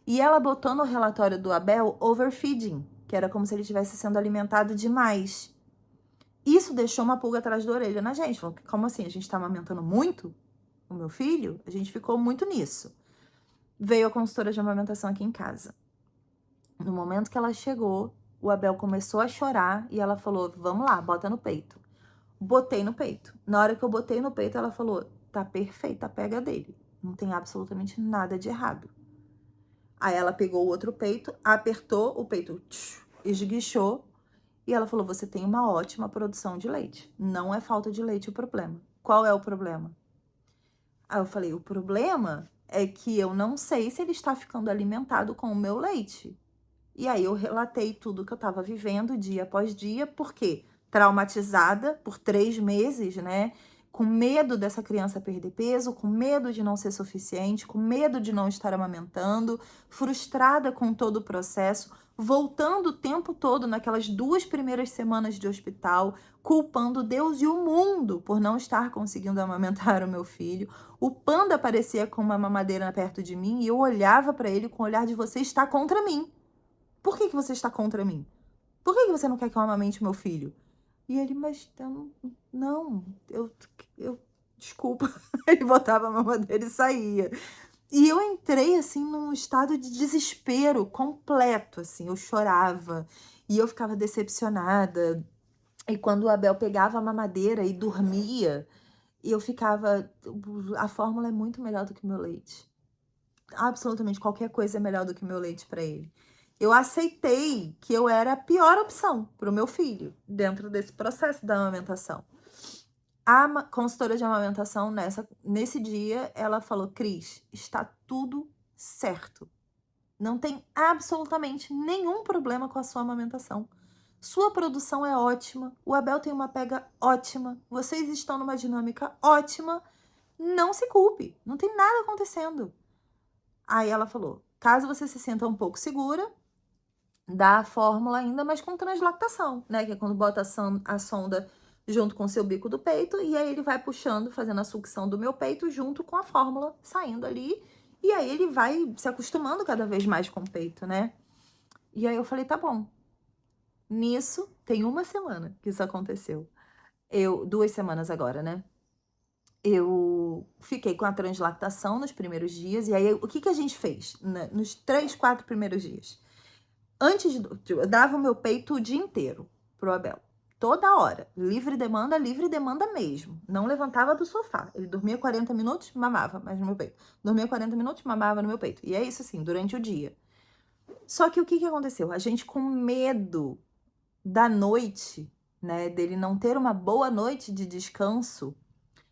E ela botou no relatório do Abel overfeeding, que era como se ele estivesse sendo alimentado demais. Isso deixou uma pulga atrás da orelha na gente. Falou, como assim? A gente tá amamentando muito o meu filho? A gente ficou muito nisso. Veio a consultora de amamentação aqui em casa. No momento que ela chegou, o Abel começou a chorar e ela falou, vamos lá, bota no peito. Botei no peito. Na hora que eu botei no peito, ela falou, tá perfeita a pega dele. Não tem absolutamente nada de errado. Aí ela pegou o outro peito, apertou o peito, esguichou. E ela falou, você tem uma ótima produção de leite. Não é falta de leite o problema. Qual é o problema? Aí eu falei, o problema é que eu não sei se ele está ficando alimentado com o meu leite. E aí eu relatei tudo que eu estava vivendo dia após dia, porque traumatizada por 3 meses, né? Com medo dessa criança perder peso, com medo de não ser suficiente, com medo de não estar amamentando, frustrada com todo o processo, voltando o tempo todo naquelas 2 primeiras semanas de hospital, culpando Deus e o mundo por não estar conseguindo amamentar o meu filho. O Panda aparecia com uma mamadeira perto de mim e eu olhava para ele com o olhar de você está contra mim. Por que você está contra mim? Por que você não quer que eu amamente meu filho? E ele, mas eu desculpa. Ele botava a mamadeira e saía. E eu entrei, assim, num estado de desespero completo, assim. Eu chorava e eu ficava decepcionada. E quando o Abel pegava a mamadeira e dormia, eu ficava... A fórmula é muito melhor do que o meu leite. Absolutamente qualquer coisa é melhor do que o meu leite para ele. Eu aceitei que eu era a pior opção para o meu filho dentro desse processo da amamentação. A consultora de amamentação, nesse dia, ela falou, Cris, está tudo certo. Não tem absolutamente nenhum problema com a sua amamentação. Sua produção é ótima, o Abel tem uma pega ótima, vocês estão numa dinâmica ótima, não se culpe, não tem nada acontecendo. Aí ela falou, caso você se sinta um pouco segura, dá a fórmula ainda, mas com translactação, né? Que é quando bota a sonda junto com o seu bico do peito, e aí ele vai puxando, fazendo a sucção do meu peito junto com a fórmula saindo ali, e aí ele vai se acostumando cada vez mais com o peito, né? E aí eu falei, tá bom. Nisso, tem 1 semana que isso aconteceu. 2 semanas agora, né? Eu fiquei com a translactação nos primeiros dias, e aí o que a gente fez nos 3, 4 primeiros dias? Antes eu dava o meu peito o dia inteiro pro Abel. Toda hora. Livre demanda mesmo. Não levantava do sofá. Ele dormia 40 minutos, mamava mais no meu peito. Dormia 40 minutos, mamava no meu peito. E é isso assim, durante o dia. Só que o que aconteceu? A gente com medo da noite, né, dele não ter uma boa noite de descanso,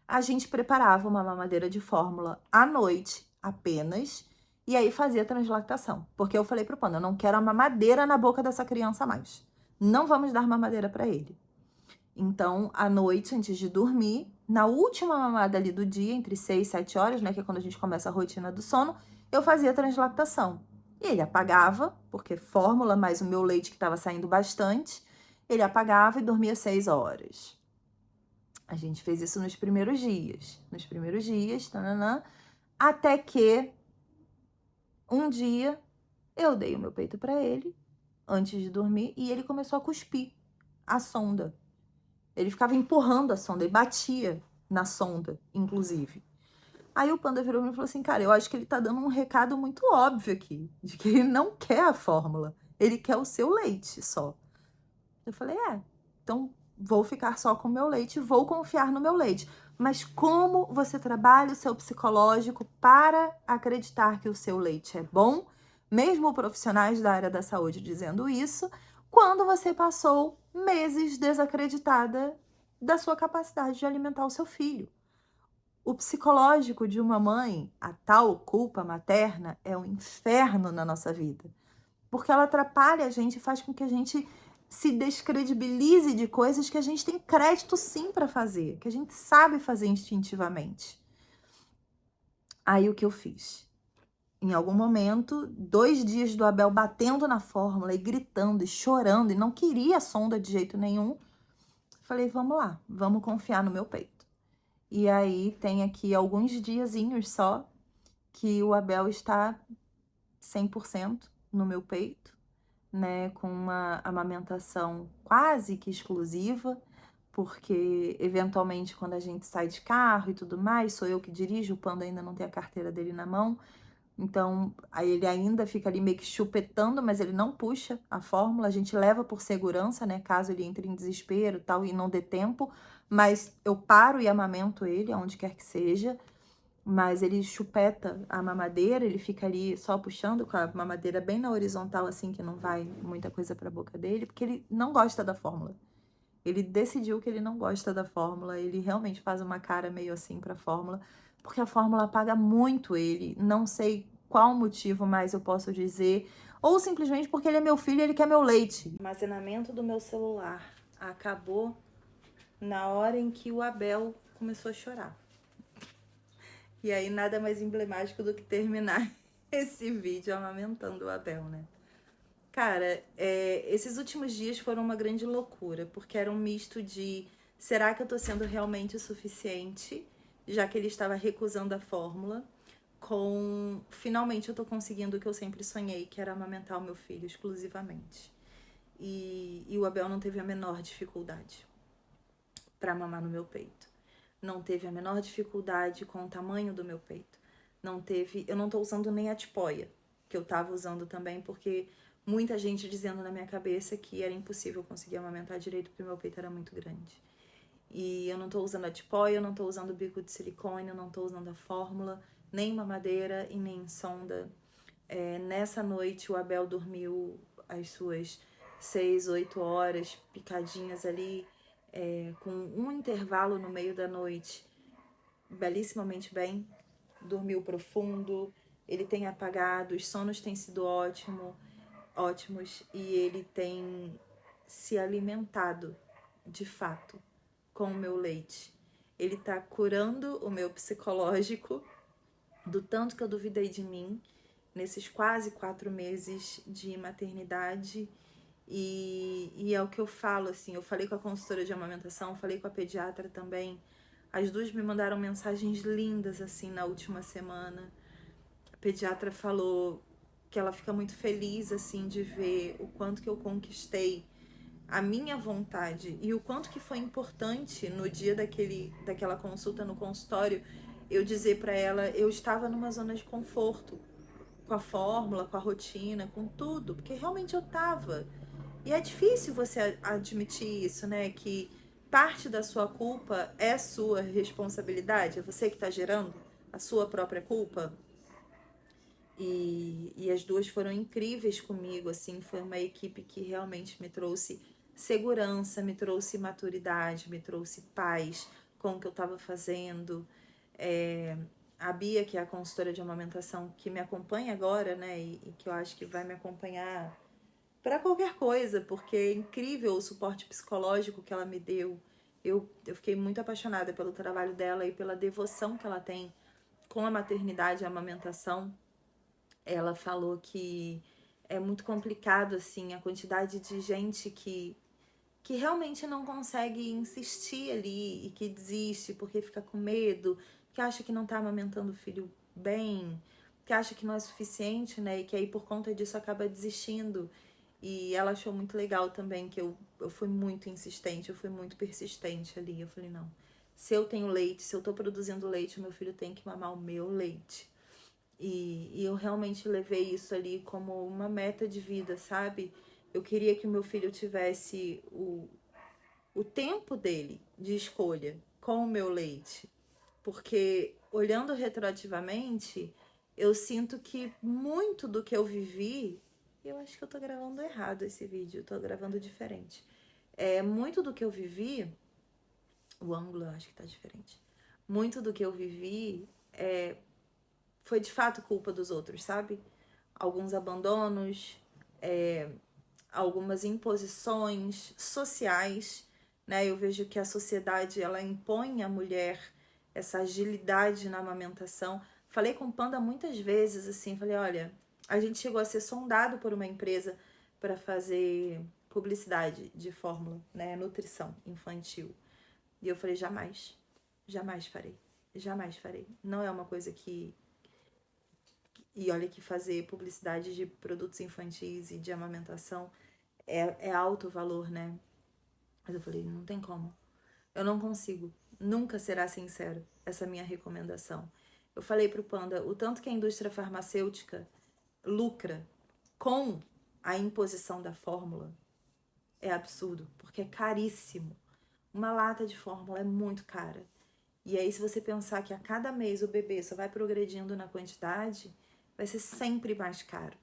a gente preparava uma mamadeira de fórmula à noite apenas, e aí fazia translactação. Porque eu falei pro Panda, eu não quero a mamadeira na boca dessa criança mais. Não vamos dar mamadeira para ele. Então, à noite, antes de dormir, na última mamada ali do dia, entre 6 e 7 horas, né, que é quando a gente começa a rotina do sono, eu fazia translactação. E ele apagava, porque fórmula mais o meu leite que estava saindo bastante, ele apagava e dormia 6 horas. A gente fez isso nos primeiros dias, tananã, até que um dia eu dei o meu peito para ele antes de dormir e ele começou a cuspir a sonda. Ele ficava empurrando a sonda e batia na sonda, inclusive. Aí o Panda virou e falou assim, cara, eu acho que ele tá dando um recado muito óbvio aqui, de que ele não quer a fórmula, ele quer o seu leite só. Eu falei, então vou ficar só com o meu leite, vou confiar no meu leite. Mas como você trabalha o seu psicológico para acreditar que o seu leite é bom, mesmo profissionais da área da saúde dizendo isso, quando você passou meses desacreditada da sua capacidade de alimentar o seu filho? O psicológico de uma mãe, a tal culpa materna, é um inferno na nossa vida. Porque ela atrapalha a gente e faz com que a gente se descredibilize de coisas que a gente tem crédito sim para fazer, que a gente sabe fazer instintivamente. Aí o que eu fiz? Em algum momento, 2 dias do Abel batendo na fórmula e gritando e chorando e não queria a sonda de jeito nenhum, falei, vamos lá, vamos confiar no meu peito. E aí tem aqui alguns diazinhos só que o Abel está 100% no meu peito, né, com uma amamentação quase que exclusiva, porque eventualmente quando a gente sai de carro e tudo mais, sou eu que dirijo, o Panda ainda não tem a carteira dele na mão, então aí ele ainda fica ali meio que chupetando, mas ele não puxa a fórmula, a gente leva por segurança, né, caso ele entre em desespero tal e não dê tempo, mas eu paro e amamento ele, aonde quer que seja, mas ele chupeta a mamadeira, ele fica ali só puxando com a mamadeira bem na horizontal, assim, que não vai muita coisa para a boca dele, porque ele não gosta da fórmula. Ele decidiu que ele não gosta da fórmula, ele realmente faz uma cara meio assim para a fórmula, porque a fórmula apaga muito ele, não sei qual motivo mais eu posso dizer, ou simplesmente porque ele é meu filho e ele quer meu leite. O armazenamento do meu celular acabou na hora em que o Abel começou a chorar. E aí nada mais emblemático do que terminar esse vídeo amamentando o Abel, né? Cara, esses últimos dias foram uma grande loucura, porque era um misto de será que eu tô sendo realmente o suficiente, já que ele estava recusando a fórmula, com finalmente eu tô conseguindo o que eu sempre sonhei, que era amamentar o meu filho exclusivamente. E o Abel não teve a menor dificuldade para mamar no meu peito. Não teve a menor dificuldade com o tamanho do meu peito. Não teve, eu não tô usando nem a tipóia, que eu tava usando também, porque muita gente dizendo na minha cabeça que era impossível conseguir amamentar direito porque meu peito era muito grande. E eu não tô usando a tipóia, eu não tô usando o bico de silicone, eu não tô usando a fórmula, nem mamadeira e nem sonda. Nessa noite o Abel dormiu as suas 6, 8 horas picadinhas ali, com um intervalo no meio da noite, belíssimamente bem, dormiu profundo, ele tem apagado, os sonos têm sido ótimos e ele tem se alimentado de fato com o meu leite. Ele tá curando o meu psicológico do tanto que eu duvidei de mim nesses quase 4 meses de maternidade. E é o que eu falo, assim, eu falei com a consultora de amamentação, falei com a pediatra também. As duas me mandaram mensagens lindas, assim, na última semana. A pediatra falou que ela fica muito feliz, assim, de ver o quanto que eu conquistei a minha vontade e o quanto que foi importante no dia daquela consulta no consultório eu dizer para ela, eu estava numa zona de conforto com a fórmula, com a rotina, com tudo, porque realmente eu tava. E é difícil você admitir isso, né? Que parte da sua culpa é sua responsabilidade, é você que tá gerando a sua própria culpa. E as duas foram incríveis comigo, assim, foi uma equipe que realmente me trouxe segurança, me trouxe maturidade, me trouxe paz com o que eu estava fazendo. A Bia, que é a consultora de amamentação, que me acompanha agora, né, e que eu acho que vai me acompanhar para qualquer coisa, porque é incrível o suporte psicológico que ela me deu. Eu fiquei muito apaixonada pelo trabalho dela e pela devoção que ela tem com a maternidade e a amamentação. Ela falou que é muito complicado, assim, a quantidade de gente que que realmente não consegue insistir ali e que desiste porque fica com medo, que acha que não tá amamentando o filho bem, que acha que não é suficiente, né? E que aí por conta disso acaba desistindo. E ela achou muito legal também que eu fui muito insistente, eu fui muito persistente ali. Eu falei, não, se eu tenho leite, se eu tô produzindo leite, meu filho tem que mamar o meu leite. E eu realmente levei isso ali como uma meta de vida, sabe? Eu queria que o meu filho tivesse o tempo dele de escolha com o meu leite. Porque, olhando retroativamente, eu sinto que muito do que eu vivi... Eu acho que eu tô gravando errado esse vídeo, eu tô gravando diferente. Muito do que eu vivi... O ângulo eu acho que tá diferente. Muito do que eu vivi foi de fato culpa dos outros, sabe? Alguns abandonos, algumas imposições sociais, né? Eu vejo que a sociedade, ela impõe à mulher essa agilidade na amamentação. Falei com o Panda muitas vezes, assim, falei, olha, a gente chegou a ser sondado por uma empresa para fazer publicidade de fórmula, né? Nutrição infantil. E eu falei, jamais, jamais farei, jamais farei. Não é uma coisa que... E olha que fazer publicidade de produtos infantis e de amamentação é alto valor, né? Mas eu falei, não tem como. Eu não consigo. Nunca será sincero essa minha recomendação. Eu falei pro Panda, o tanto que a indústria farmacêutica lucra com a imposição da fórmula é absurdo, porque é caríssimo. Uma lata de fórmula é muito cara. E aí, se você pensar que a cada mês o bebê só vai progredindo na quantidade, vai ser sempre mais caro.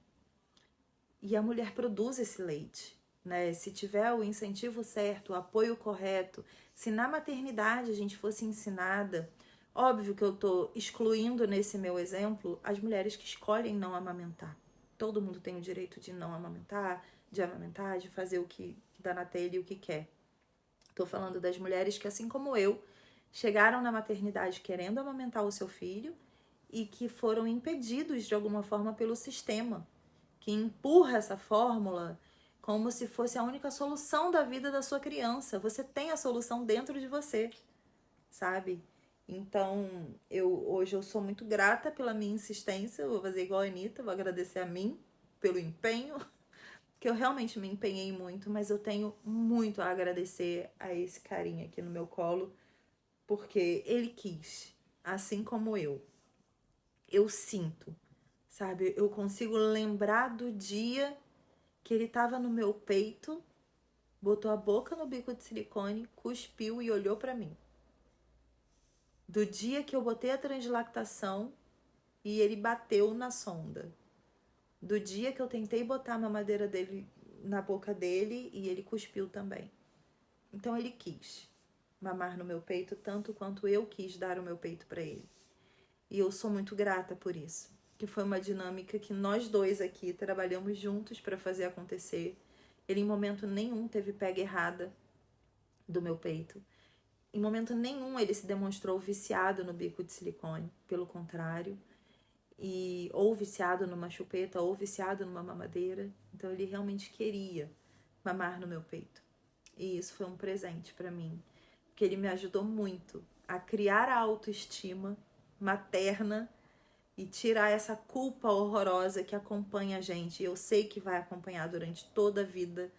E a mulher produz esse leite, né? Se tiver o incentivo certo, o apoio correto, se na maternidade a gente fosse ensinada, óbvio que eu tô excluindo nesse meu exemplo as mulheres que escolhem não amamentar. Todo mundo tem o direito de não amamentar, de fazer o que dá na telha e o que quer. Tô falando das mulheres que, assim como eu, chegaram na maternidade querendo amamentar o seu filho e que foram impedidos de alguma forma pelo sistema, que empurra essa fórmula como se fosse a única solução da vida da sua criança. Você tem a solução dentro de você, sabe? Então, hoje eu sou muito grata pela minha insistência. Eu vou fazer igual a Anitta, vou agradecer a mim pelo empenho, que eu realmente me empenhei muito, mas eu tenho muito a agradecer a esse carinha aqui no meu colo, porque ele quis, assim como eu. Eu sinto, sabe? Eu consigo lembrar do dia que ele tava no meu peito, botou a boca no bico de silicone, cuspiu e olhou pra mim. Do dia que eu botei a translactação e ele bateu na sonda. Do dia que eu tentei botar a mamadeira dele na boca dele e ele cuspiu também. Então ele quis mamar no meu peito tanto quanto eu quis dar o meu peito pra ele. E eu sou muito grata por isso. Que foi uma dinâmica que nós dois aqui trabalhamos juntos para fazer acontecer. Ele em momento nenhum teve pega errada do meu peito. Em momento nenhum ele se demonstrou viciado no bico de silicone. Pelo contrário. Ou viciado numa chupeta, ou viciado numa mamadeira. Então ele realmente queria mamar no meu peito. E isso foi um presente para mim. Porque ele me ajudou muito a criar a autoestima materna e tirar essa culpa horrorosa que acompanha a gente. Eu sei que vai acompanhar durante toda a vida,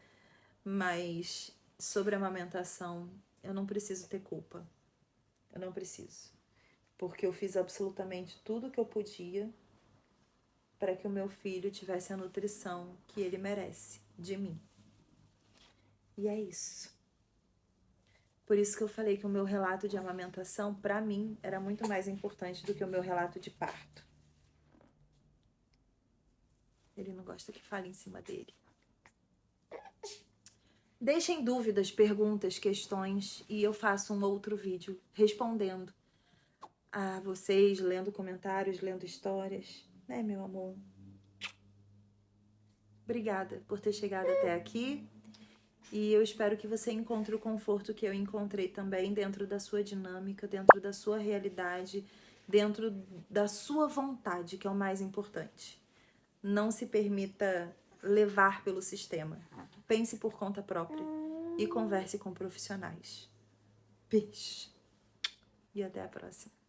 mas sobre a amamentação, eu não preciso ter culpa. Eu não preciso. Porque eu fiz absolutamente tudo o que eu podia para que o meu filho tivesse a nutrição que ele merece de mim. E é isso. Por isso que eu falei que o meu relato de amamentação, para mim, era muito mais importante do que o meu relato de parto. Ele não gosta que fale em cima dele. Deixem dúvidas, perguntas, questões e eu faço um outro vídeo respondendo a vocês, lendo comentários, lendo histórias, né, meu amor? Obrigada por ter chegado até aqui e eu espero que você encontre o conforto que eu encontrei também dentro da sua dinâmica, dentro da sua realidade, dentro da sua vontade, que é o mais importante. Não se permita levar pelo sistema. Pense por conta própria. e converse com profissionais. Beijo e até a próxima.